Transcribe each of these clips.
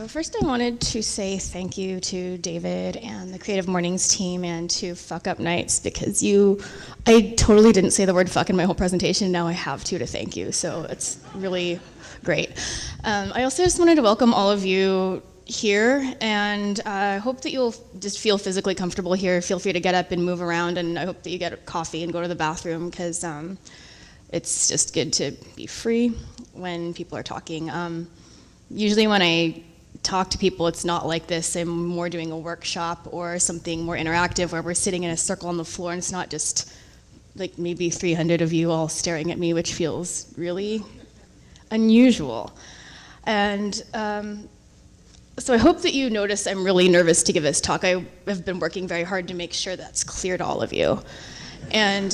First I wanted to say thank you to David and the Creative Mornings team and to Fuck Up Nights, because I totally didn't say the word fuck in my whole presentation. Now I have to thank you, so it's really great. I also just wanted to welcome all of you here, and I hope that you'll just feel physically comfortable here. Feel free to get up and move around, and I hope that you get a coffee and go to the bathroom, because it's just good to be free when people are talking. Usually when I talk to people, it's not like this. I'm more doing a workshop or something more interactive where we're sitting in a circle on the floor, and it's not just like maybe 300 of you all staring at me, which feels really unusual. And so I hope that you notice I'm really nervous to give this talk. I have been working very hard to make sure that's clear to all of you. And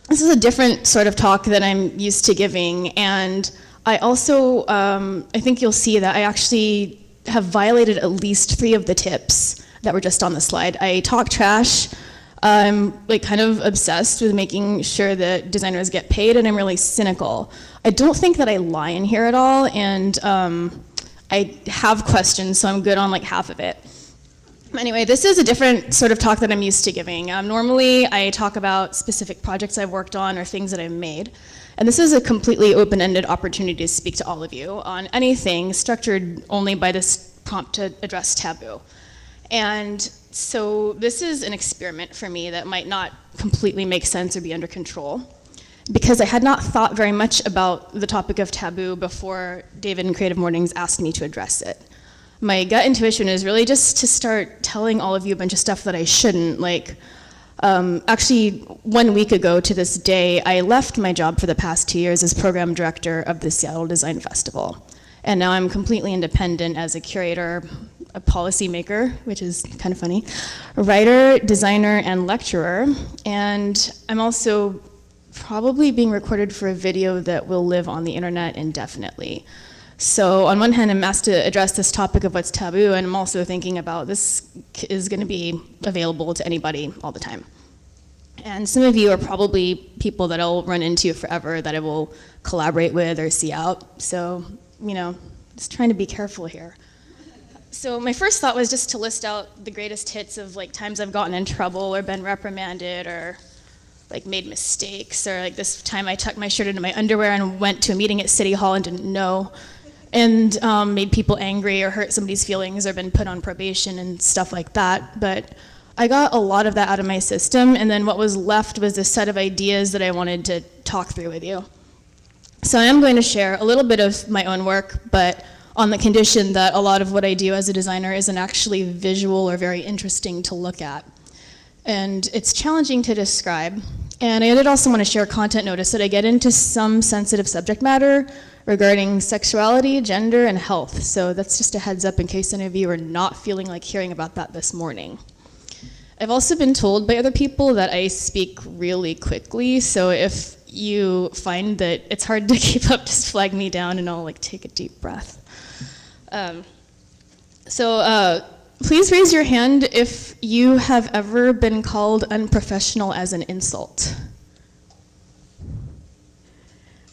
this is a different sort of talk than I'm used to giving, and I also, I think you'll see that I actually have violated at least 3 of the tips that were just on the slide. I talk trash. I'm like kind of obsessed with making sure that designers get paid, and I'm really cynical. I don't think that I lie in here at all, and I have questions, so I'm good on like half of it. Anyway, this is a different sort of talk that I'm used to giving. Normally, I talk about specific projects I've worked on or things that I've made. And this is a completely open-ended opportunity to speak to all of you on anything structured only by this prompt to address taboo. And so this is an experiment for me that might not completely make sense or be under control, because I had not thought very much about the topic of taboo before David and Creative Mornings asked me to address it. My gut intuition is really just to start telling all of you a bunch of stuff that I shouldn't, like, actually, 1 week ago to this day, I left my job for the past 2 years as program director of the Seattle Design Festival. And now I'm completely independent as a curator, a policymaker, which is kind of funny, a writer, designer, and lecturer. And I'm also probably being recorded for a video that will live on the internet indefinitely. So on one hand, I'm asked to address this topic of what's taboo, and I'm also thinking about this is going to be available to anybody all the time. And some of you are probably people that I'll run into forever that I will collaborate with or see out. So, you know, just trying to be careful here. So my first thought was just to list out the greatest hits of like times I've gotten in trouble or been reprimanded or like made mistakes, or like this time I tucked my shirt into my underwear and went to a meeting at City Hall and didn't know, and made people angry or hurt somebody's feelings or been put on probation and stuff like that. But I got a lot of that out of my system, and then what was left was a set of ideas that I wanted to talk through with you. So I am going to share a little bit of my own work, but on the condition that a lot of what I do as a designer isn't actually visual or very interesting to look at. And it's challenging to describe. And I did also want to share content notice that I get into some sensitive subject matter regarding sexuality, gender, and health. So that's just a heads up in case any of you are not feeling like hearing about that this morning. I've also been told by other people that I speak really quickly, so if you find that it's hard to keep up, just flag me down and I'll like take a deep breath. Please raise your hand if you have ever been called unprofessional as an insult.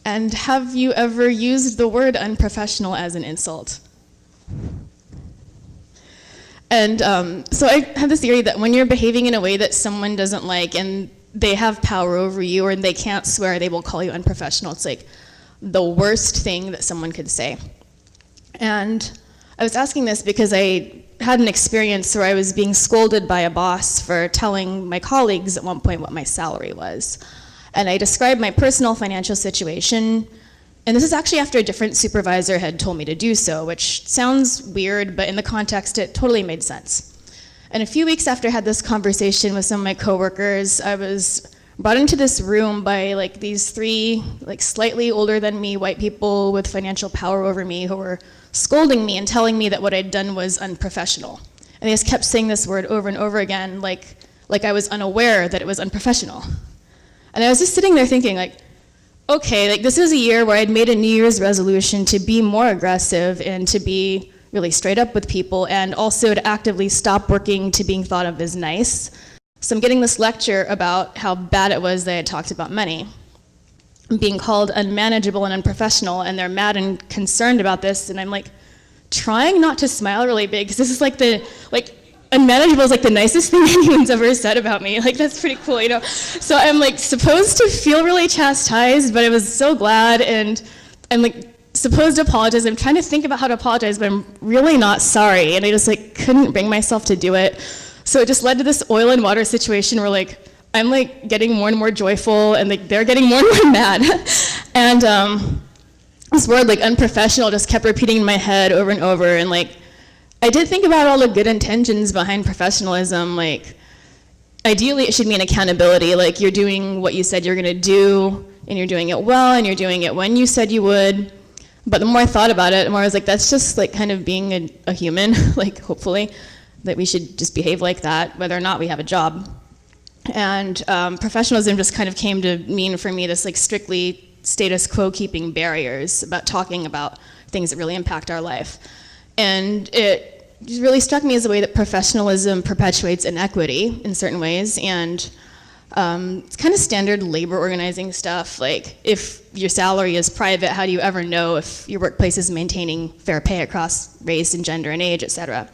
And have you ever used the word unprofessional as an insult? And so I have this theory that when you're behaving in a way that someone doesn't like and they have power over you or they can't swear, they will call you unprofessional. It's like the worst thing that someone could say. And I was asking this because I had an experience where I was being scolded by a boss for telling my colleagues at one point what my salary was. And I described my personal financial situation, and this is actually after a different supervisor had told me to do so, which sounds weird, but in the context it totally made sense. And a few weeks after I had this conversation with some of my coworkers, I was brought into this room by like these 3 like slightly older than me white people with financial power over me who were scolding me and telling me that what I'd done was unprofessional. And they just kept saying this word over and over again, like I was unaware that it was unprofessional. And I was just sitting there thinking, like, okay, like this is a year where I'd made a New Year's resolution to be more aggressive and to be really straight up with people, and also to actively stop working to being thought of as nice. So I'm getting this lecture about how bad it was that I had talked about money. I'm being called unmanageable and unprofessional, and they're mad and concerned about this, and I'm like trying not to smile really big, because this is like unmanageable is like the nicest thing anyone's ever said about me. Like, that's pretty cool, you know? So I'm like supposed to feel really chastised, but I was so glad, and I'm like supposed to apologize. I'm trying to think about how to apologize, but I'm really not sorry, and I just like couldn't bring myself to do it. So it just led to this oil and water situation where like I'm like getting more and more joyful, and like they're getting more and more mad. And this word like unprofessional just kept repeating in my head over and over, and like I did think about all the good intentions behind professionalism. Like, ideally it should mean accountability, like you're doing what you said you're gonna do, and you're doing it well, and you're doing it when you said you would. But the more I thought about it, the more I was like, that's just like kind of being a human, like hopefully, that we should just behave like that, whether or not we have a job. And professionalism just kind of came to mean for me this like strictly status quo keeping barriers about talking about things that really impact our life. And it really struck me as a way that professionalism perpetuates inequity in certain ways, and it's kind of standard labor organizing stuff. Like, if your salary is private, how do you ever know if your workplace is maintaining fair pay across race and gender and age, et cetera?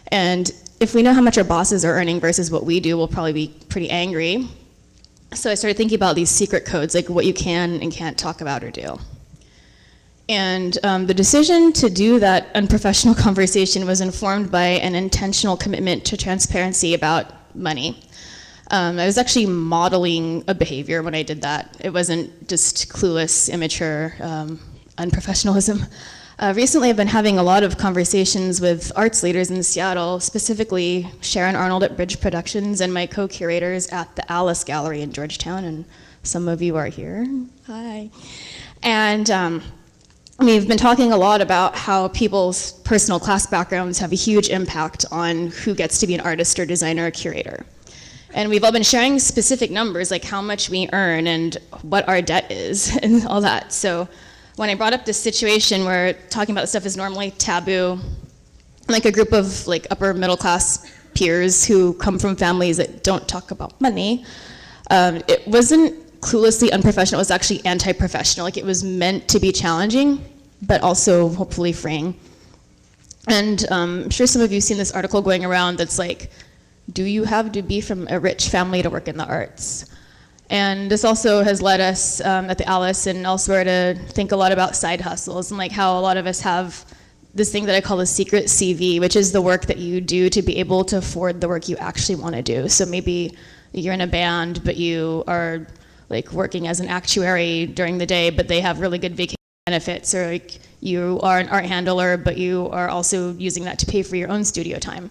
And if we know how much our bosses are earning versus what we do, we'll probably be pretty angry. So I started thinking about these secret codes, like what you can and can't talk about or do. And the decision to do that unprofessional conversation was informed by an intentional commitment to transparency about money. I was actually modeling a behavior when I did that. It wasn't just clueless, immature unprofessionalism. Recently, I've been having a lot of conversations with arts leaders in Seattle, specifically Sharon Arnold at Bridge Productions and my co-curators at the Alice Gallery in Georgetown, and some of you are here. Hi. And we've been talking a lot about how people's personal class backgrounds have a huge impact on who gets to be an artist or designer or curator. And we've all been sharing specific numbers, like how much we earn and what our debt is and all that. So when I brought up this situation where talking about this stuff is normally taboo, like a group of like upper middle class peers who come from families that don't talk about money, it wasn't cluelessly unprofessional, it was actually anti-professional. Like, it was meant to be challenging, but also hopefully freeing. And I'm sure some of you have seen this article going around that's like, do you have to be from a rich family to work in the arts? And this also has led us at the Alice and elsewhere to think a lot about side hustles, and like how a lot of us have this thing that I call the secret CV, which is the work that you do to be able to afford the work you actually want to do. So maybe you're in a band, but you are like working as an actuary during the day, but they have really good vacation benefits, or like you are an art handler, but you are also using that to pay for your own studio time.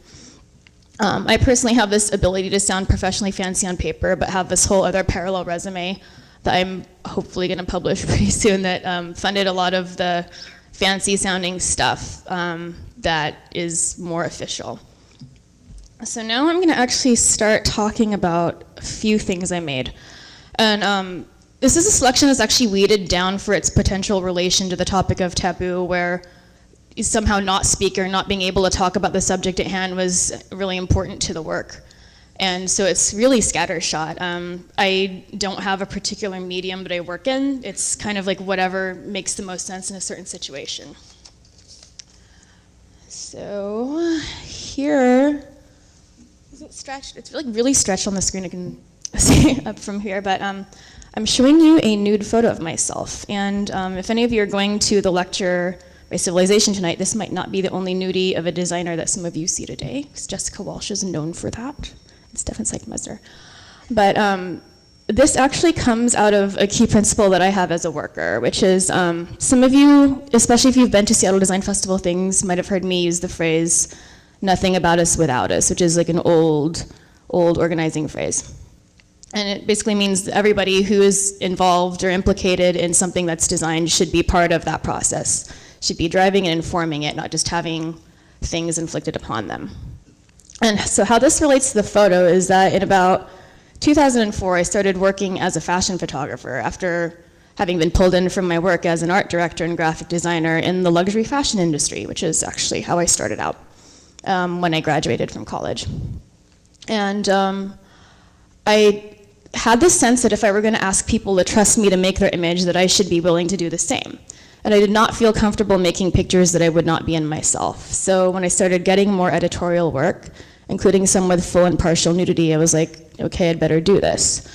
I personally have this ability to sound professionally fancy on paper, but have this whole other parallel resume that I'm hopefully going to publish pretty soon that funded a lot of the fancy sounding stuff that is more official. So now I'm going to actually start talking about a few things I made. And this is a selection that's actually weeded down for its potential relation to the topic of taboo, where somehow not speaker, not being able to talk about the subject at hand was really important to the work. And so it's really scattershot. I don't have a particular medium that I work in. It's kind of like whatever makes the most sense in a certain situation. So here, is it stretched? It's like really stretched on the screen. I can see up from here, but I'm showing you a nude photo of myself. And if any of you are going to the lecture by Civilization tonight, this might not be the only nudie of a designer that some of you see today, because Jessica Walsh is known for that. It's Stefan Seidmeister. But this actually comes out of a key principle that I have as a worker, which is some of you, especially if you've been to Seattle Design Festival things, might have heard me use the phrase, "nothing about us without us," which is like an old organizing phrase. And it basically means that everybody who is involved or implicated in something that's designed should be part of that process, should be driving and informing it, not just having things inflicted upon them. And so how this relates to the photo is that in about 2004, I started working as a fashion photographer after having been pulled in from my work as an art director and graphic designer in the luxury fashion industry, which is actually how I started out when I graduated from college. And I had this sense that if I were going to ask people to trust me to make their image, that I should be willing to do the same. And I did not feel comfortable making pictures that I would not be in myself. So when I started getting more editorial work, including some with full and partial nudity, I was like, okay, I'd better do this.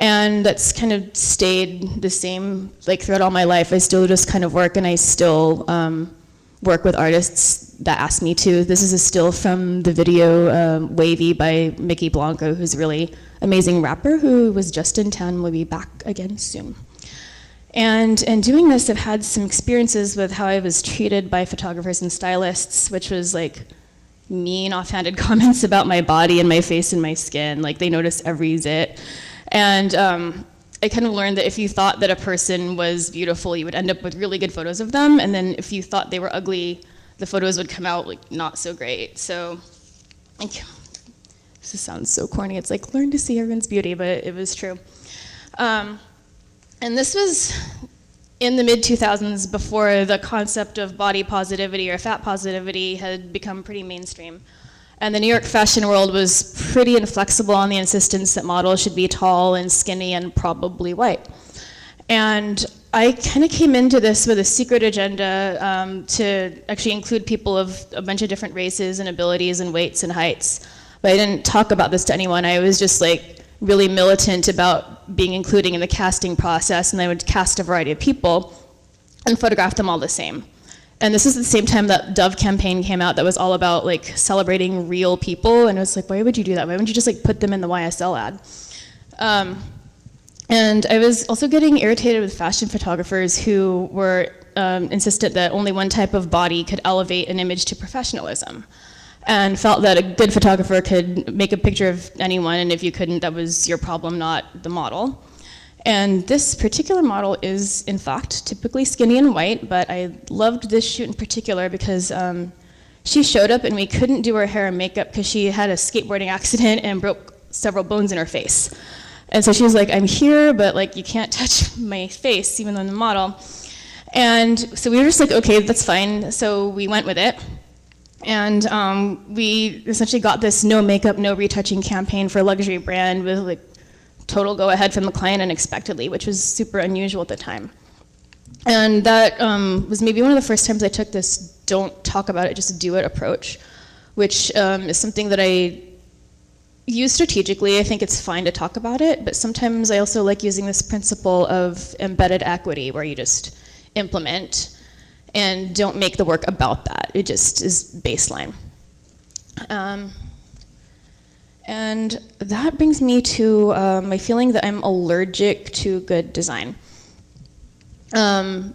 And that's kind of stayed the same like throughout all my life. I still just kind of work, and I still work with artists that ask me to. This is a still from the video Wavy by Mickey Blanco, who's a really amazing rapper who was just in town and will be back again soon. And in doing this, I've had some experiences with how I was treated by photographers and stylists, which was like mean, offhanded comments about my body and my face and my skin. Like, they notice every zit. And I kind of learned that if you thought that a person was beautiful, you would end up with really good photos of them. And then if you thought they were ugly, the photos would come out like not so great. So, like, this sounds so corny. It's like, learn to see everyone's beauty, but it was true. And this was in the mid-2000s, before the concept of body positivity or fat positivity had become pretty mainstream. And the New York fashion world was pretty inflexible on the insistence that models should be tall and skinny and probably white. And I kind of came into this with a secret agenda to actually include people of a bunch of different races and abilities and weights and heights. But I didn't talk about this to anyone. I was just like really militant about being including in the casting process, and I would cast a variety of people and photograph them all the same. And this is the same time that Dove campaign came out that was all about like celebrating real people, and it was like, why would you do that? Why wouldn't you just like put them in the YSL ad? And I was also getting irritated with fashion photographers who were insistent that only one type of body could elevate an image to professionalism, and felt that a good photographer could make a picture of anyone, and if you couldn't, that was your problem, not the model. And this particular model is, in fact, typically skinny and white, but I loved this shoot in particular because she showed up and we couldn't do her hair and makeup because she had a skateboarding accident and broke several bones in her face. And so she was like, I'm here, but like you can't touch my face, even though I'm the model. And so we were just like, okay, that's fine. So we went with it. And we essentially got this no makeup, no retouching campaign for a luxury brand with like total go ahead from the client unexpectedly, which was super unusual at the time. And that was maybe one of the first times I took this don't talk about it, just do it approach, which is something that I use strategically. I think it's fine to talk about it, but sometimes I also like using this principle of embedded equity where you just implement and don't make the work about that. It just is baseline. And that brings me to my feeling that I'm allergic to good design. So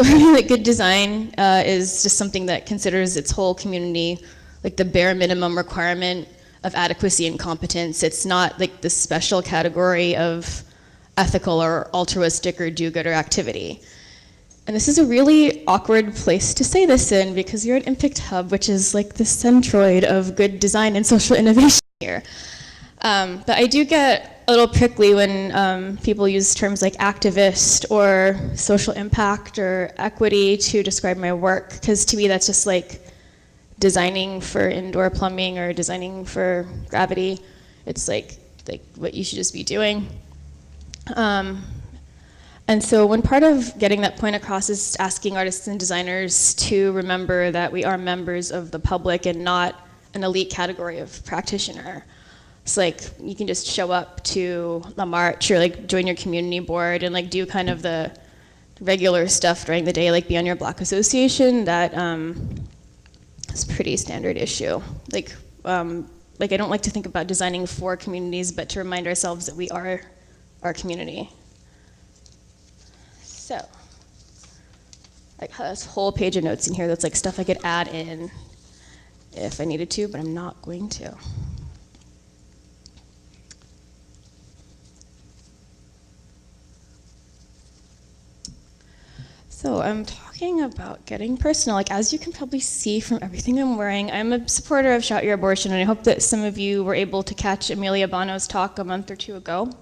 really, like, good design is just something that considers its whole community like the bare minimum requirement of adequacy and competence. It's not like the special category of ethical or altruistic or do-gooder activity. And this is a really awkward place to say this in because you're at Impact Hub, which is like the centroid of good design and social innovation here. But I do get a little prickly when people use terms like activist or social impact or equity to describe my work, because to me that's just like designing for indoor plumbing or designing for gravity. It's like what you should just be doing. And so one part of getting that point across is asking artists and designers to remember that we are members of the public and not an elite category of practitioner. It's like you can just show up to a march or like join your community board and like do kind of the regular stuff during the day, like be on your block association. That is a pretty standard issue. Like I don't like to think about designing for communities, but to remind ourselves that we are our community. So, like this whole page of notes in here that's like stuff I could add in if I needed to, but I'm not going to. So I'm talking about getting personal. Like, as you can probably see from everything I'm wearing, I'm a supporter of Shout Your Abortion, and I hope that some of you were able to catch Amelia Bono's talk a month or two ago.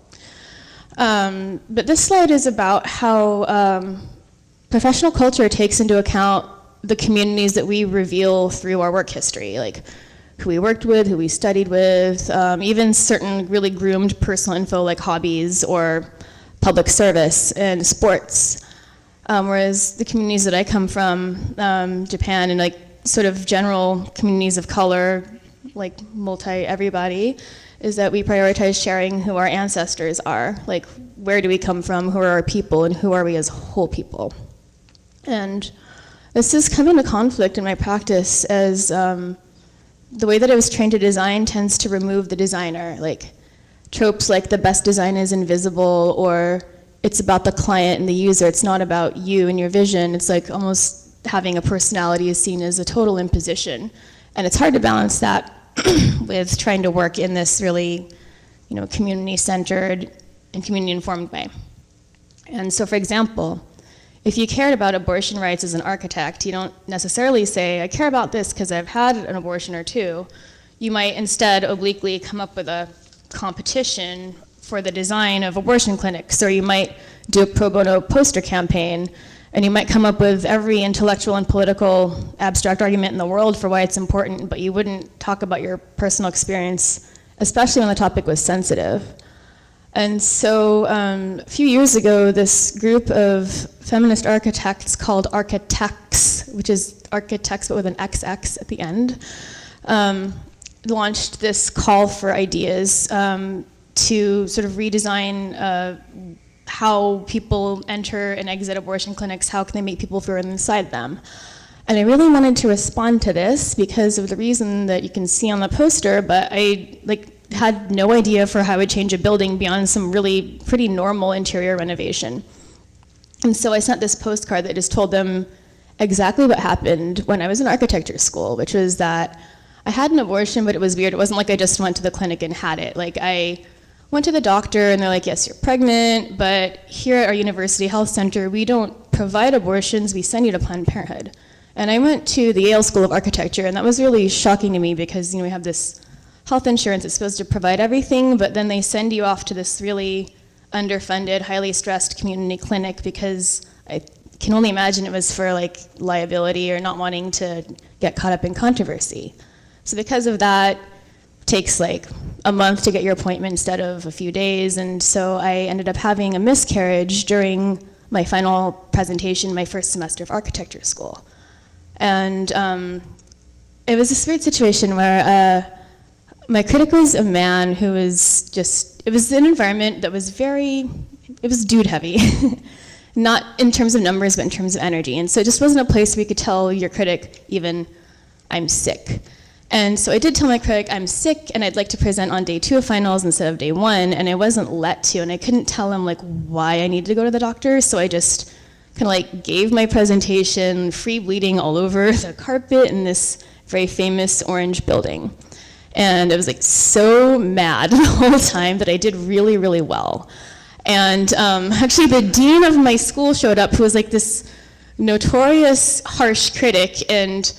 But this slide is about how professional culture takes into account the communities that we reveal through our work history, like who we worked with, who we studied with, even certain really groomed personal info like hobbies or public service and sports. Whereas the communities that I come from, Japan, and like sort of general communities of color, like everybody, is that we prioritize sharing who our ancestors are. Like, where do we come from, who are our people, and who are we as whole people? And this has come into conflict in my practice as the way that I was trained to design tends to remove the designer. Like, tropes like the best design is invisible, or it's about the client and the user, it's not about you and your vision. It's like almost having a personality is seen as a total imposition. And it's hard to balance that with trying to work in this really, community-centered and community-informed way. And so, for example, if you cared about abortion rights as an architect, you don't necessarily say, I care about this because I've had an abortion or two. You might instead obliquely come up with a competition for the design of abortion clinics, or you might do a pro bono poster campaign, and you might come up with every intellectual and political abstract argument in the world for why it's important, but you wouldn't talk about your personal experience, especially when the topic was sensitive. And so a few years ago, this group of feminist architects called Architects, which is architects but with an XX at the end, launched this call for ideas to sort of redesign how people enter and exit abortion clinics, how can they make people feel inside them. And I really wanted to respond to this because of the reason that you can see on the poster, but I had no idea for how I would change a building beyond some really pretty normal interior renovation. And so I sent this postcard that just told them exactly what happened when I was in architecture school, which was that I had an abortion, but it was weird. It wasn't like I just went to the clinic and had it. Like, I went to the doctor and they're like, yes, you're pregnant, but here at our university health center, we don't provide abortions, we send you to Planned Parenthood. And I went to the Yale School of Architecture, and that was really shocking to me because we have this health insurance that's supposed to provide everything, but then they send you off to this really underfunded, highly stressed community clinic because I can only imagine it was for liability or not wanting to get caught up in controversy. So because of that, it takes a month to get your appointment instead of a few days, and so I ended up having a miscarriage during my final presentation, my first semester of architecture school. And it was this weird situation where my critic was a man who was it was an environment that was it was dude heavy. Not in terms of numbers, but in terms of energy. And so it just wasn't a place where you could tell your critic even, I'm sick. And so I did tell my critic, I'm sick and I'd like to present on day 2 of finals instead of day 1, and I wasn't let to, and I couldn't tell him why I needed to go to the doctor, so I just kind of gave my presentation, free bleeding all over the carpet in this very famous orange building. And I was so mad the whole time that I did really, really well. And actually the dean of my school showed up, who was this notorious harsh critic, and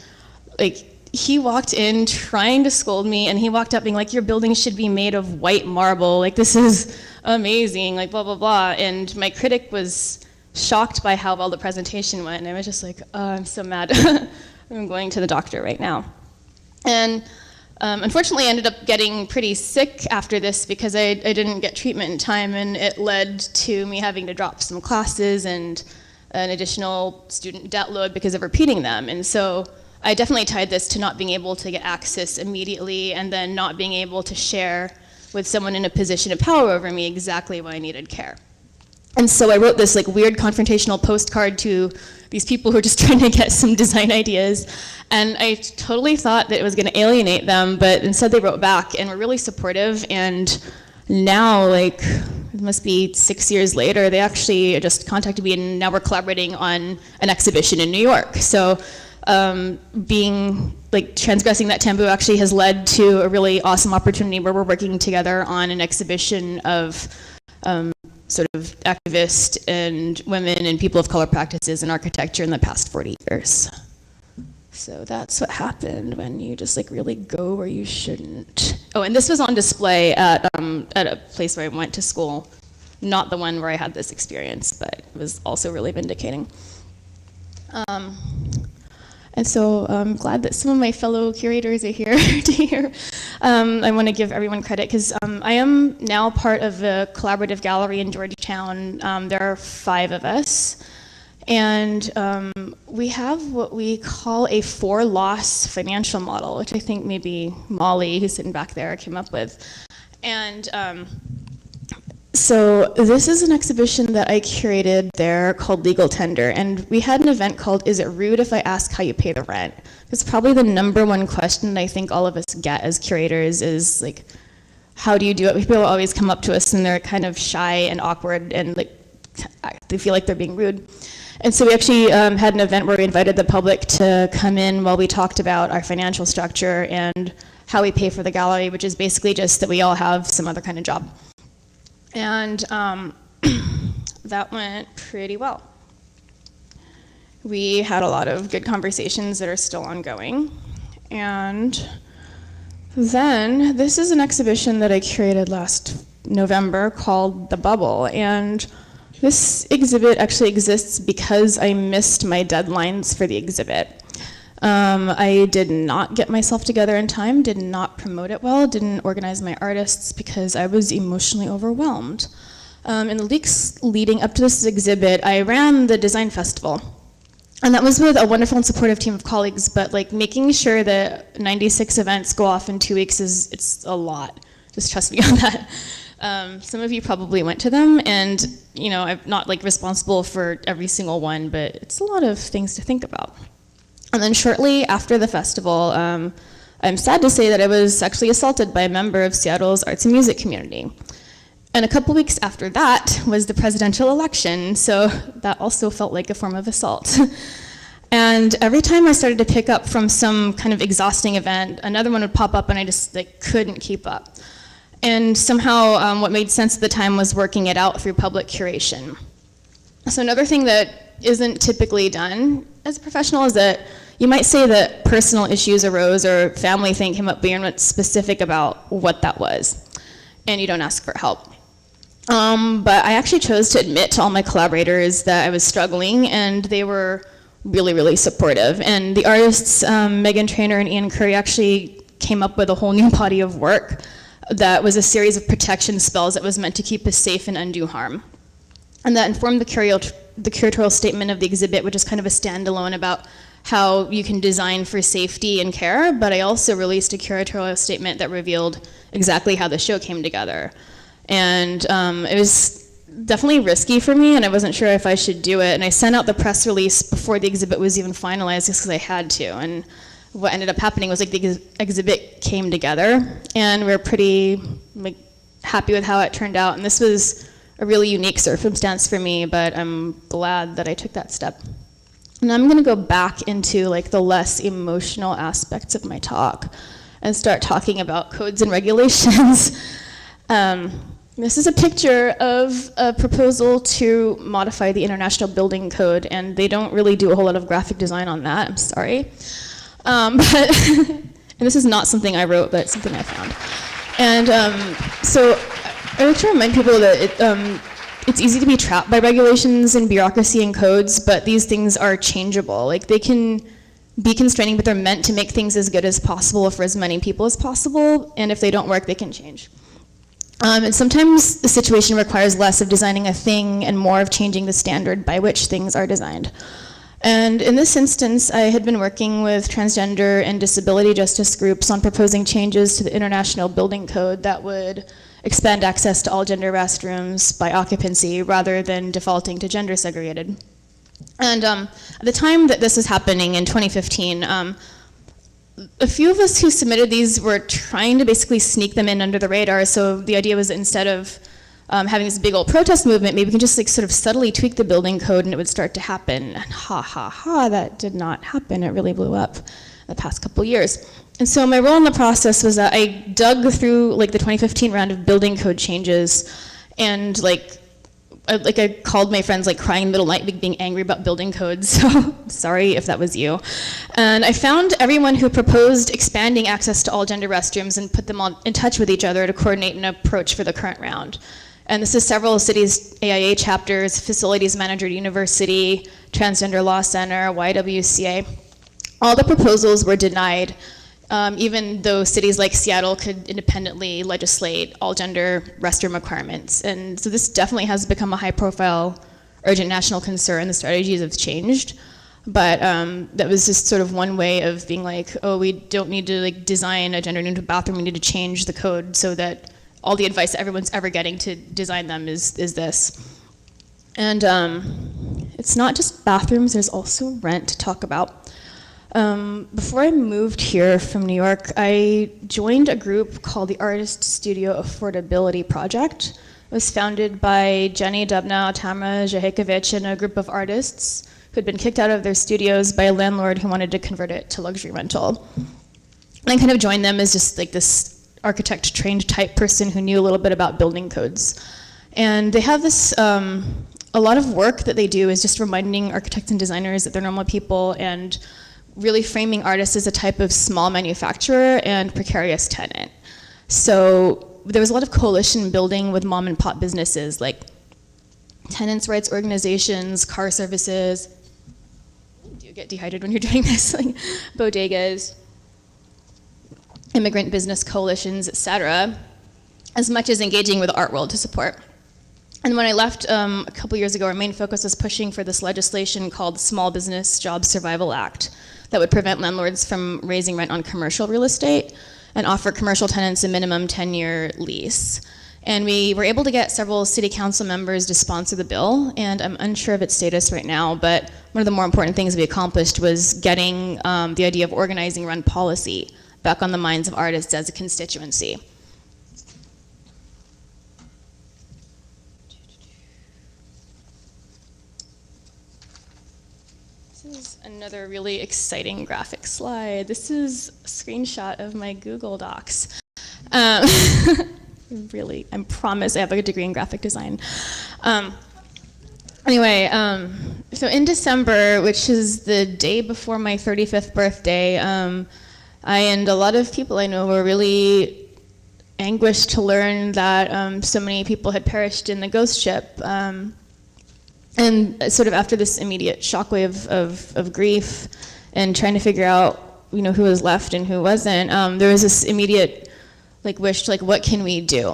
he walked in trying to scold me, and he walked up being your building should be made of white marble, this is amazing, blah, blah, blah. And my critic was shocked by how well the presentation went, and I was just oh, I'm so mad. I'm going to the doctor right now. And unfortunately, I ended up getting pretty sick after this because I didn't get treatment in time, and it led to me having to drop some classes and an additional student debt load because of repeating them. And so I definitely tied this to not being able to get access immediately, and then not being able to share with someone in a position of power over me exactly why I needed care. And so I wrote this weird confrontational postcard to these people who were just trying to get some design ideas, and I totally thought that it was going to alienate them, but instead they wrote back and were really supportive. And now, it must be 6 years later, they actually just contacted me, and now we're collaborating on an exhibition in New York. So transgressing that taboo actually has led to a really awesome opportunity where we're working together on an exhibition of sort of activist and women and people of color practices in architecture in the past 40 years. So that's what happened when you just really go where you shouldn't. Oh, and this was on display at a place where I went to school, not the one where I had this experience, but it was also really vindicating. And so I'm glad that some of my fellow curators are here to hear. I want to give everyone credit because I am now part of a collaborative gallery in Georgetown. There are 5 of us. And we have what we call a for-loss financial model, which I think maybe Molly, who's sitting back there, came up with. And so this is an exhibition that I curated there called Legal Tender, and we had an event called Is It Rude If I Ask How You Pay the Rent? It's probably the number one question I think all of us get as curators is like, how do you do it? People always come up to us and they're kind of shy and awkward and like they feel like they're being rude. And so we actually had an event where we invited the public to come in while we talked about our financial structure and how we pay for the gallery, which is basically just that we all have some other kind of job. And that went pretty well. We had a lot of good conversations that are still ongoing. And then this is an exhibition that I curated last November called The Bubble. And this exhibit actually exists because I missed my deadlines for the exhibit. I did not get myself together in time, did not promote it well, didn't organize my artists because I was emotionally overwhelmed. In the weeks leading up to this exhibit, I ran the design festival. And that was with a wonderful and supportive team of colleagues, but like making sure that 96 events go off in 2 weeks it's a lot. Just trust me on that. Some of you probably went to them, and you know, I'm not like responsible for every single one, but it's a lot of things to think about. And then shortly after the festival, I'm sad to say that I was actually assaulted by a member of Seattle's arts and music community. And a couple weeks after that was the presidential election, so that also felt like a form of assault. And every time I started to pick up from some kind of exhausting event, another one would pop up and I just like couldn't keep up. And somehow what made sense at the time was working it out through public curation. So another thing that isn't typically done as a professional is that you might say that personal issues arose or family thing came up, but you're not specific about what that was, and you don't ask for help. But I actually chose to admit to all my collaborators that I was struggling, and they were really, really supportive. And the artists, Megan Trainor and Ian Curry, actually came up with a whole new body of work that was a series of protection spells that was meant to keep us safe and undo harm. And that informed the curatorial statement of the exhibit, which is kind of a standalone about how you can design for safety and care, but I also released a curatorial statement that revealed exactly how the show came together. And it was definitely risky for me, and I wasn't sure if I should do it, and I sent out the press release before the exhibit was even finalized just because I had to. And what ended up happening was like the exhibit came together, and we were pretty like happy with how it turned out, and this was a really unique circumstance for me, but I'm glad that I took that step. And I'm gonna go back into like the less emotional aspects of my talk and start talking about codes and regulations. This is a picture of a proposal to modify the International Building Code, and they don't really do a whole lot of graphic design on that, I'm sorry. But and this is not something I wrote, but it's something I found. And so I like to remind people that it's easy to be trapped by regulations and bureaucracy and codes, but these things are changeable. Like they can be constraining, but they're meant to make things as good as possible for as many people as possible, and if they don't work, they can change. And sometimes the situation requires less of designing a thing and more of changing the standard by which things are designed. And in this instance, I had been working with transgender and disability justice groups on proposing changes to the International Building Code that would expand access to all gender restrooms by occupancy rather than defaulting to gender segregated. And at the time that this was happening in 2015, a few of us who submitted these were trying to basically sneak them in under the radar. So the idea was that instead of having this big old protest movement, maybe we can just like sort of subtly tweak the building code and it would start to happen. And ha ha ha, that did not happen. It really blew up the past couple years. And so my role in the process was that I dug through like the 2015 round of building code changes, and I called my friends like crying in the middle of the night, being angry about building codes, so sorry if that was you. And I found everyone who proposed expanding access to all gender restrooms and put them all in touch with each other to coordinate an approach for the current round. And this is several cities' AIA chapters, facilities manager at university, Transgender Law Center, YWCA. All the proposals were denied, even though cities like Seattle could independently legislate all gender restroom requirements. And so this definitely has become a high profile urgent national concern. The strategies have changed. But that was just sort of one way of being like, oh, we don't need to like design a gender-neutral bathroom. We need to change the code so that all the advice that everyone's ever getting to design them is this. And it's not just bathrooms. There's also rent to talk about. Before I moved here from New York, I joined a group called the Artist Studio Affordability Project. It was founded by Jenny Dubnow, Tamara Zahekovic, and a group of artists who had been kicked out of their studios by a landlord who wanted to convert it to luxury rental. And I kind of joined them as just like this architect-trained type person who knew a little bit about building codes. And they have this, a lot of work that they do is just reminding architects and designers that they're normal people and really framing artists as a type of small manufacturer and precarious tenant. So there was a lot of coalition building with mom and pop businesses like tenants' rights organizations, car services. Do you get dehydrated when you're doing this? Like bodegas, immigrant business coalitions, etc., as much as engaging with the art world to support. And when I left a couple years ago, our main focus was pushing for this legislation called the Small Business Job Survival Act that would prevent landlords from raising rent on commercial real estate and offer commercial tenants a minimum 10-year lease. And we were able to get several city council members to sponsor the bill, and I'm unsure of its status right now, but one of the more important things we accomplished was getting the idea of organizing rent policy back on the minds of artists as a constituency. This is another really exciting graphic slide. This is a screenshot of my Google Docs. Really, I promise I have a degree in graphic design. Anyway, so in December, which is the day before my 35th birthday, I and a lot of people I know were really anguished to learn that so many people had perished in the ghost ship. And sort of after this immediate shockwave of grief and trying to figure out, you know, who was left and who wasn't, there was this immediate wish to what can we do?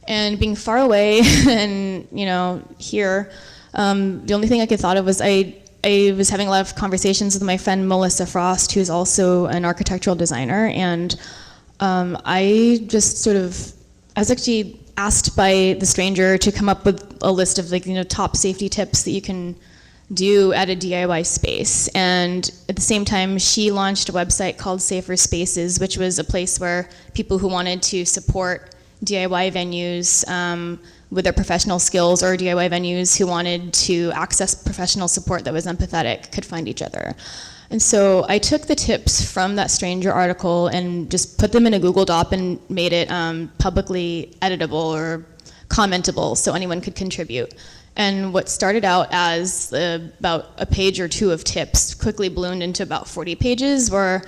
And being far away and, you know, here, the only thing I could thought of was I was having a lot of conversations with my friend Melissa Frost, who's also an architectural designer, and I just I was actually asked by the stranger to come up with a list of top safety tips that you can do at a DIY space. And at the same time, she launched a website called Safer Spaces, which was a place where people who wanted to support DIY venues with their professional skills, or DIY venues who wanted to access professional support that was empathetic, could find each other. And so I took the tips from that stranger article and just put them in a Google Doc and made it publicly editable or commentable so anyone could contribute. And what started out as about a page or two of tips quickly ballooned into about 40 pages, where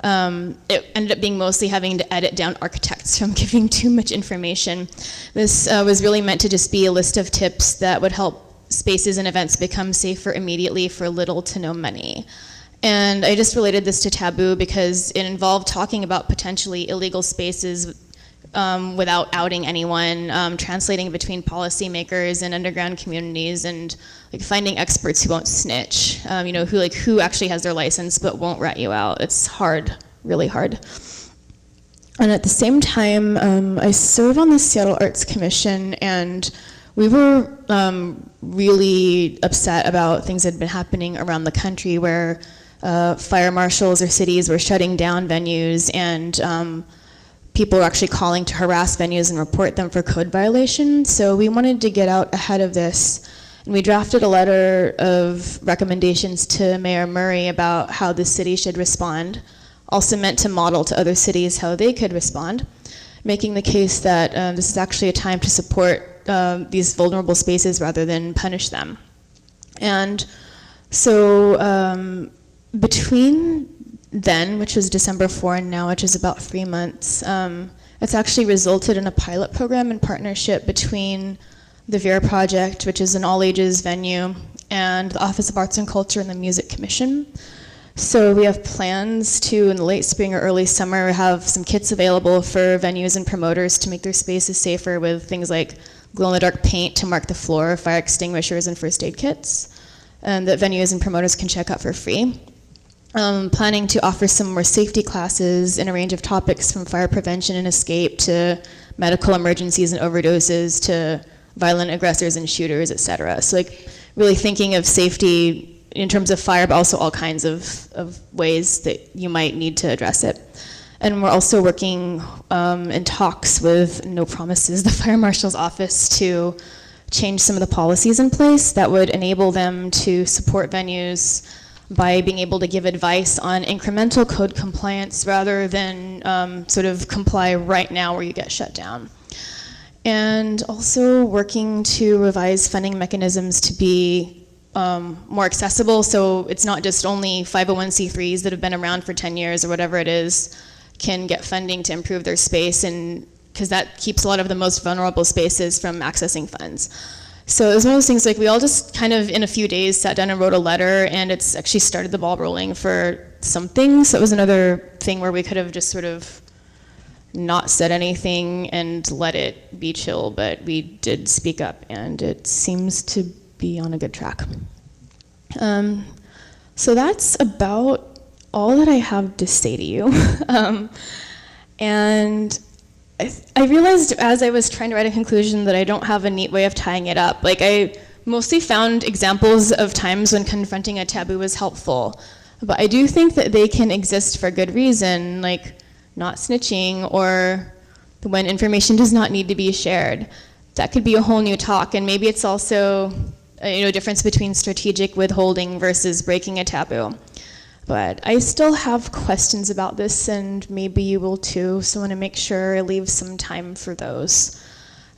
it ended up being mostly having to edit down architects from giving too much information. This was really meant to just be a list of tips that would help spaces and events become safer immediately for little to no money. And I just related this to Taboo because it involved talking about potentially illegal spaces without outing anyone, translating between policymakers and underground communities, and finding experts who won't snitch, who actually has their license but won't rat you out. It's hard, really hard. And at the same time, I serve on the Seattle Arts Commission, and we were really upset about things that had been happening around the country where fire marshals or cities were shutting down venues, and people were actually calling to harass venues and report them for code violations. So we wanted to get out ahead of this, and we drafted a letter of recommendations to Mayor Murray about how the city should respond, also meant to model to other cities how they could respond, making the case that this is actually a time to support these vulnerable spaces rather than punish them. And so between then, which was December 4, and now, which is about 3 months, it's actually resulted in a pilot program in partnership between the Vera Project, which is an all-ages venue, and the Office of Arts and Culture and the Music Commission. So we have plans to, in the late spring or early summer, have some kits available for venues and promoters to make their spaces safer with things like glow-in-the-dark paint to mark the floor, fire extinguishers, and first aid kits, and that venues and promoters can check out for free. Planning to offer some more safety classes in a range of topics from fire prevention and escape to medical emergencies and overdoses to violent aggressors and shooters, et cetera. So like really thinking of safety in terms of fire, but also all kinds of ways that you might need to address it. And we're also working in talks with No Promises, the fire marshal's office, to change some of the policies in place that would enable them to support venues by being able to give advice on incremental code compliance rather than sort of comply right now where you get shut down. And also working to revise funding mechanisms to be more accessible, so it's not just only 501c3s that have been around for 10 years or whatever it is can get funding to improve their space, and because that keeps a lot of the most vulnerable spaces from accessing funds. So it was one of those things, like we all just kind of in a few days sat down and wrote a letter, and it's actually started the ball rolling for something. So it was another thing where we could have just sort of not said anything and let it be chill, but we did speak up, and it seems to be on a good track. So that's about all that I have to say to you. And I realized as I was trying to write a conclusion that I don't have a neat way of tying it up. Like I mostly found examples of times when confronting a taboo was helpful, but I do think that they can exist for good reason, like not snitching or when information does not need to be shared. That could be a whole new talk, and maybe it's also a difference between strategic withholding versus breaking a taboo. But I still have questions about this, and maybe you will too, so I want to make sure I leave some time for those.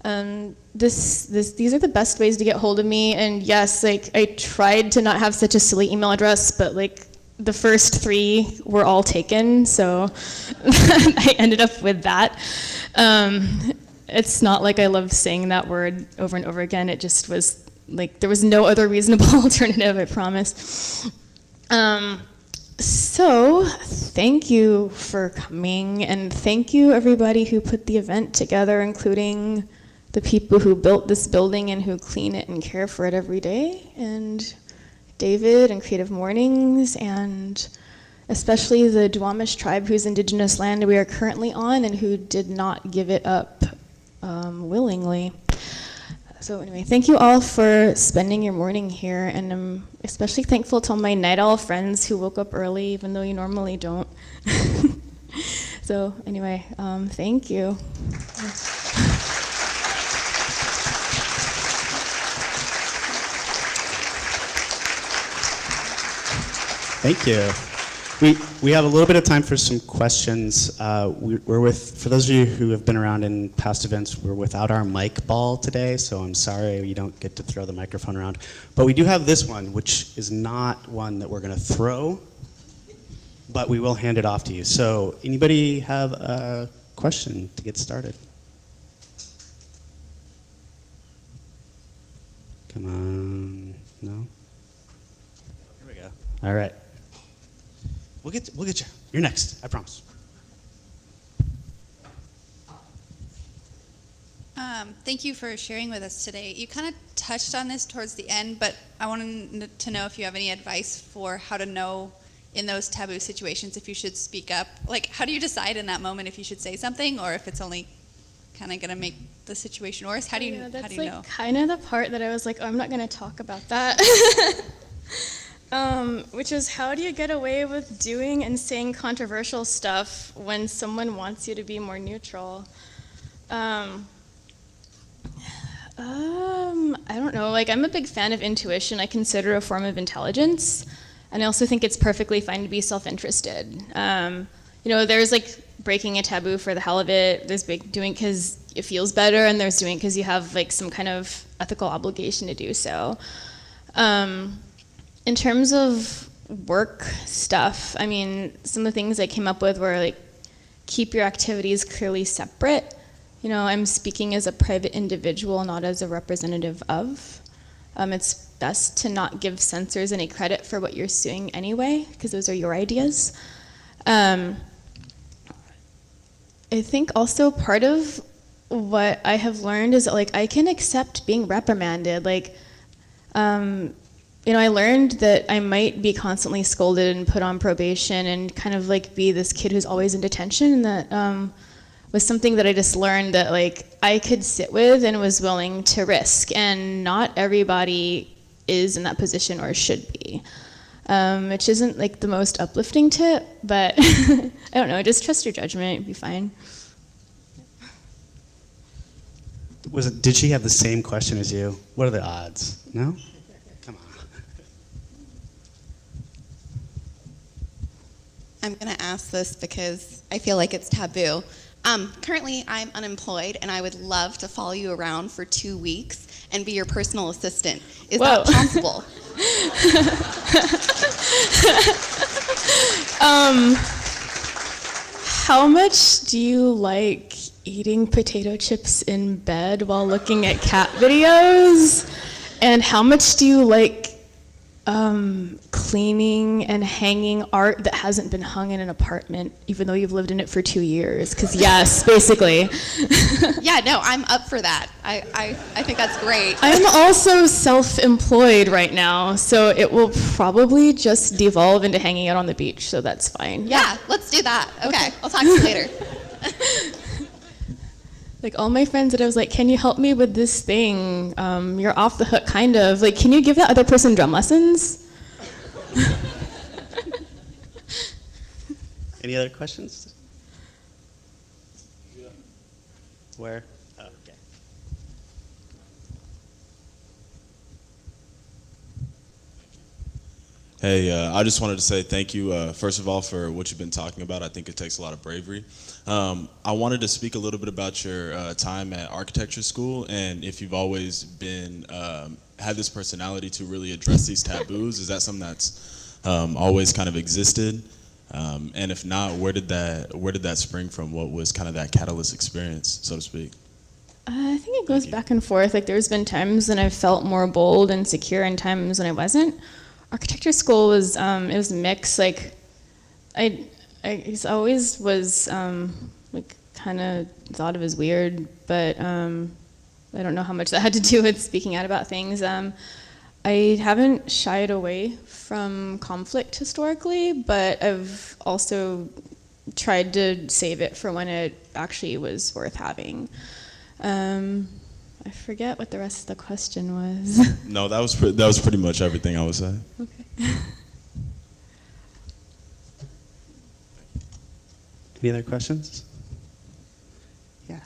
These are the best ways to get hold of me, and yes, like I tried to not have such a silly email address, but like the first 3 were all taken, so I ended up with that. It's not like I love saying that word over and over again, it just was like there was no other reasonable alternative, I promise. So, thank you for coming, and thank you everybody who put the event together, including the people who built this building and who clean it and care for it every day, and David and Creative Mornings, and especially the Duwamish tribe whose indigenous land we are currently on and who did not give it up willingly. So anyway, thank you all for spending your morning here, and I'm especially thankful to all my night owl friends who woke up early, even though you normally don't. So anyway, thank you. Thank you. We have a little bit of time for some questions. For those of you who have been around in past events, we're without our mic ball today, so I'm sorry you don't get to throw the microphone around. But we do have this one, which is not one that we're going to throw, but we will hand it off to you. So anybody have a question to get started? Come on. No? Here we go. All right. We'll get you. You're next, I promise. Thank you for sharing with us today. You kind of touched on this towards the end, but I wanted to know if you have any advice for how to know in those taboo situations if you should speak up. Like, how do you decide in that moment if you should say something or if it's only kind of going to make the situation worse? How do you know? That's like kind of the part that I was like, oh, I'm not going to talk about that. Which is, how do you get away with doing and saying controversial stuff when someone wants you to be more neutral? I don't know, like I'm a big fan of intuition. I consider it a form of intelligence, and I also think it's perfectly fine to be self-interested. There's like breaking a taboo for the hell of it, there's doing because it feels better, and there's doing because you have like some kind of ethical obligation to do so. In terms of work stuff, I mean, some of the things I came up with were like, keep your activities clearly separate. I'm speaking as a private individual, not as a representative of. It's best to not give censors any credit for what you're suing anyway, because those are your ideas. I think also part of what I have learned is that, like, I can accept being reprimanded. Like, I learned that I might be constantly scolded and put on probation and kind of like be this kid who's always in detention. And that was something that I just learned that, like, I could sit with and was willing to risk. And not everybody is in that position or should be. Which isn't like the most uplifting tip, but I don't know, just trust your judgment, you'll be fine. Did she have the same question as you? What are the odds? No? Come on. I'm going to ask this because I feel like it's taboo. Currently, I'm unemployed, and I would love to follow you around for 2 weeks and be your personal assistant. Is Whoa. that possible? How much do you like eating potato chips in bed while looking at cat videos? And how much do you like cleaning and hanging art that hasn't been hung in an apartment, even though you've lived in it for 2 years? Because yes, basically. Yeah, no, I'm up for that. I think that's great. I'm also self-employed right now, so it will probably just devolve into hanging out on the beach, so that's fine. Yeah, let's do that. Okay, I'll talk to you later. Like, all my friends that I was like, can you help me with this thing? You're off the hook, kind of. Like, can you give that other person drum lessons? Any other questions? Where? Oh, okay. Hey, I just wanted to say thank you, first of all, for what you've been talking about. I think it takes a lot of bravery. I wanted to speak a little bit about your time at architecture school, and if you've always been had this personality to really address these taboos. Is that something that's always kind of existed? And if not, where did that spring from? What was kind of that catalyst experience, so to speak? I think it goes back and forth. Like, there's been times when I felt more bold and secure, and times when I wasn't. Architecture school was it was mixed. Like, I always was like, kind of thought of as weird, but I don't know how much that had to do with speaking out about things. I haven't shied away from conflict historically, but I've also tried to save it for when it actually was worth having. I forget what the rest of the question was. No, that was pretty much everything I would say. Okay. Any other questions? Yeah.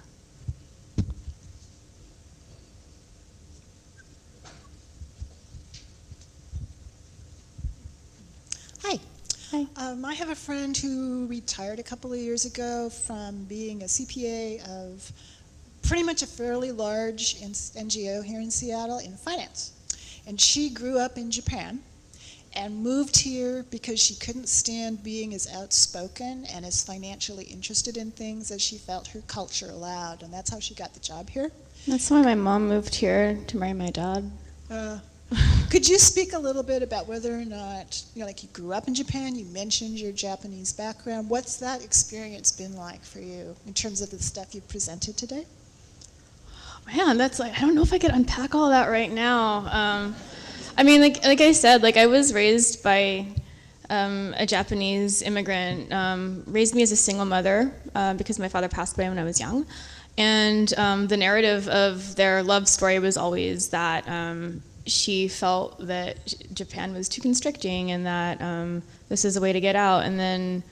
Hi. Hi. I have a friend who retired a couple of years ago from being a CPA of pretty much a fairly large NGO here in Seattle in finance. And she grew up in Japan and moved here because she couldn't stand being as outspoken and as financially interested in things as she felt her culture allowed. And that's how she got the job here. That's why my mom moved here to marry my dad. Could you speak a little bit about whether or not, like, you grew up in Japan, you mentioned your Japanese background. What's that experience been like for you in terms of the stuff you've presented today? Man, that's like, I don't know if I could unpack all that right now. I mean, like I said, like, I was raised by a Japanese immigrant, raised me as a single mother because my father passed away when I was young. And the narrative of their love story was always that she felt that Japan was too constricting and that this is a way to get out. And then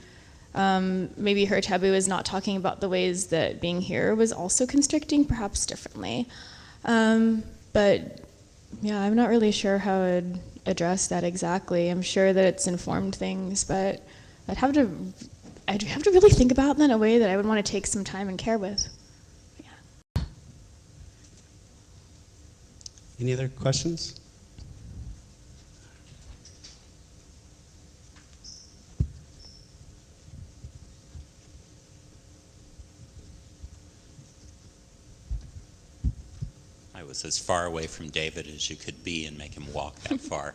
maybe her taboo is not talking about the ways that being here was also constricting, perhaps differently. But yeah, I'm not really sure how I'd address that exactly. I'm sure that it's informed things, but I'd have to really think about that in a way that I would want to take some time and care with. Yeah. Any other questions? I was as far away from David as you could be and make him walk that far.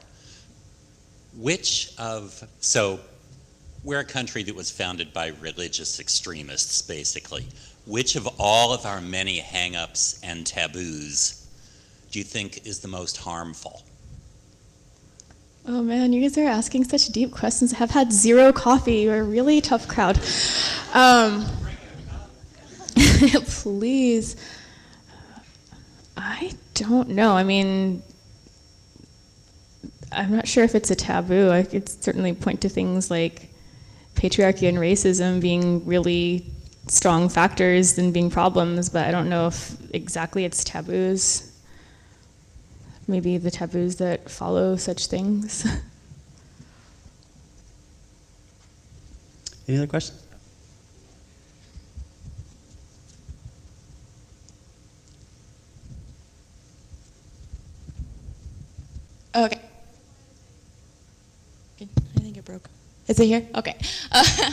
So we're a country that was founded by religious extremists, basically. Which of all of our many hang-ups and taboos do you think is the most harmful? Oh man, you guys are asking such deep questions. I have had 0 coffee. You're a really tough crowd. Please. I don't know. I mean, I'm not sure if it's a taboo. I could certainly point to things like patriarchy and racism being really strong factors and being problems, but I don't know if exactly it's taboos. Maybe the taboos that follow such things. Any other questions? Okay. I think it broke. Is it here? Okay.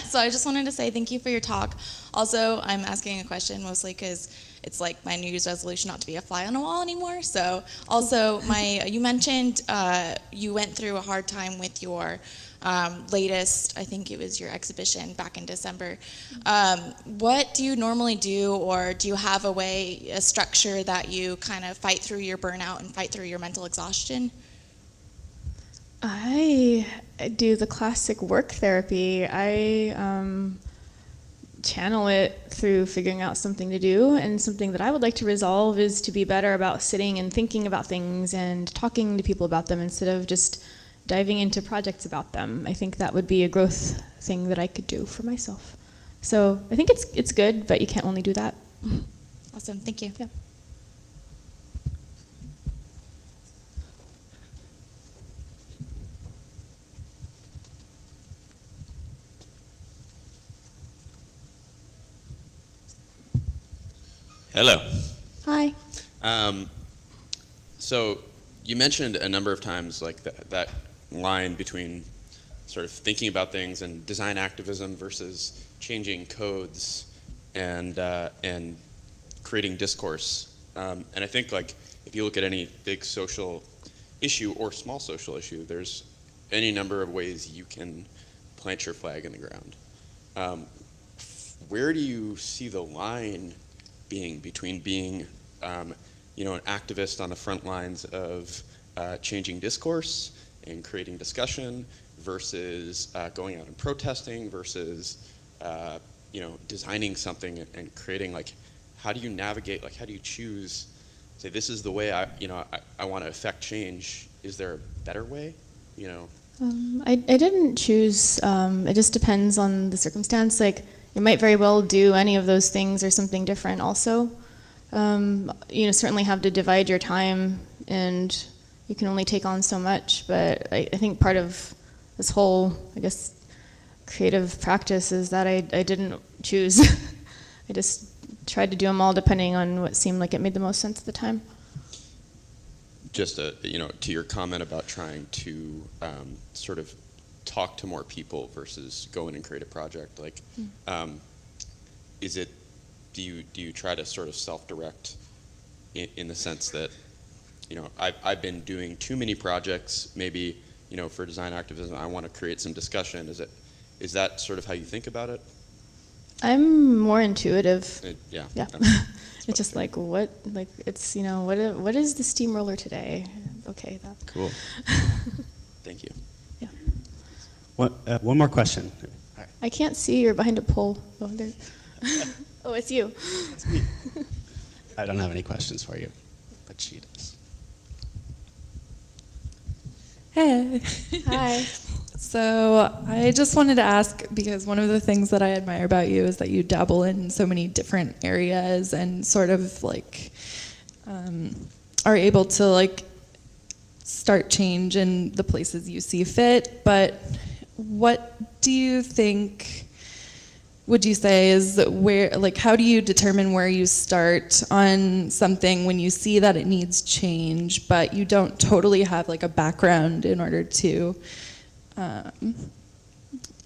So I just wanted to say thank you for your talk. Also, I'm asking a question mostly because it's like my New Year's resolution not to be a fly on a wall anymore. So also, you mentioned you went through a hard time with your latest, I think it was your exhibition back in December. What do you normally do, or do you have a structure that you kind of fight through your burnout and fight through your mental exhaustion? I do the classic work therapy. I channel it through figuring out something to do, and something that I would like to resolve is to be better about sitting and thinking about things and talking to people about them instead of just diving into projects about them. I think that would be a growth thing that I could do for myself. So I think it's good, but you can't only do that. Awesome, thank you. Yeah. Hello. Hi. So you mentioned a number of times like that line between sort of thinking about things and design activism versus changing codes and creating discourse. And I think like if you look at any big social issue or small social issue, there's any number of ways you can plant your flag in the ground. Where do you see the line being between being an activist on the front lines of changing discourse and creating discussion versus going out and protesting versus designing something and creating, like, how do you navigate, like how do you choose, say this is the way I want to affect change? Is there a better way? I didn't choose. It just depends on the circumstance. Like, you might very well do any of those things or something different also. Certainly have to divide your time, and you can only take on so much. But I think part of this whole, I guess, creative practice is that I didn't choose. I just tried to do them all depending on what seemed like it made the most sense at the time. Just to your comment about trying to sort of talk to more people versus go in and create a project, like, do you try to sort of self-direct in the sense that, I've been doing too many projects, maybe, for design activism, I want to create some discussion. Is that sort of how you think about it? I'm more intuitive. Yeah. It's just like, what is the steamroller today? Okay, that. Cool. Thank you. Yeah. One more question. I can't see. You're behind a pole. Oh, there. Oh, it's you. It's me. I don't have any questions for you, but she does. Hey. Hi. So I just wanted to ask, because one of the things that I admire about you is that you dabble in so many different areas and sort of like are able to like start change in the places you see fit. But what do you think, would you say is where, like, how do you determine where you start on something when you see that it needs change, but you don't totally have like a background in order to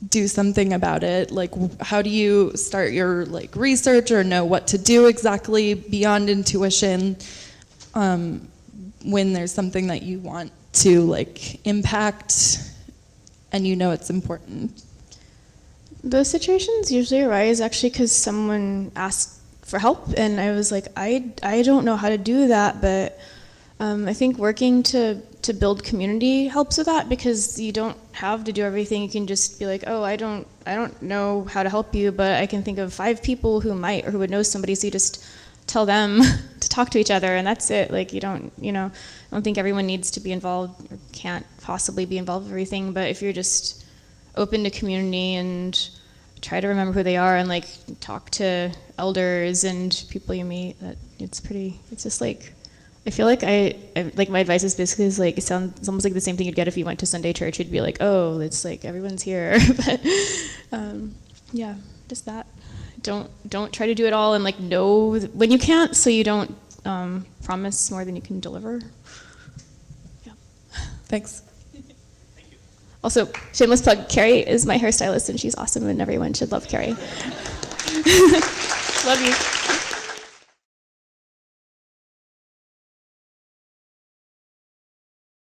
do something about it? Like, how do you start your like research or know what to do exactly beyond intuition when there's something that you want to like impact and it's important? The situations usually arise actually because someone asked for help, and I was like, I don't know how to do that, but I think working to build community helps with that, because you don't have to do everything. You can just be like, oh, I don't know how to help you, but I can think of 5 people who might, or who would know somebody, so you just tell them to talk to each other, and that's it. Like, I don't think everyone needs to be involved, or can't possibly be involved with everything, but if you're just open to community and try to remember who they are, and like talk to elders and people you meet, that it's just like, I feel like I like, my advice is basically is like, it's almost like the same thing you'd get if you went to Sunday church. You'd be like, oh, it's like everyone's here. But yeah, just that. Don't try to do it all, and like know when you can't, so you don't promise more than you can deliver. Yeah. Thanks. Also, shameless plug, Carrie is my hairstylist, and she's awesome, and everyone should love Carrie. Love you.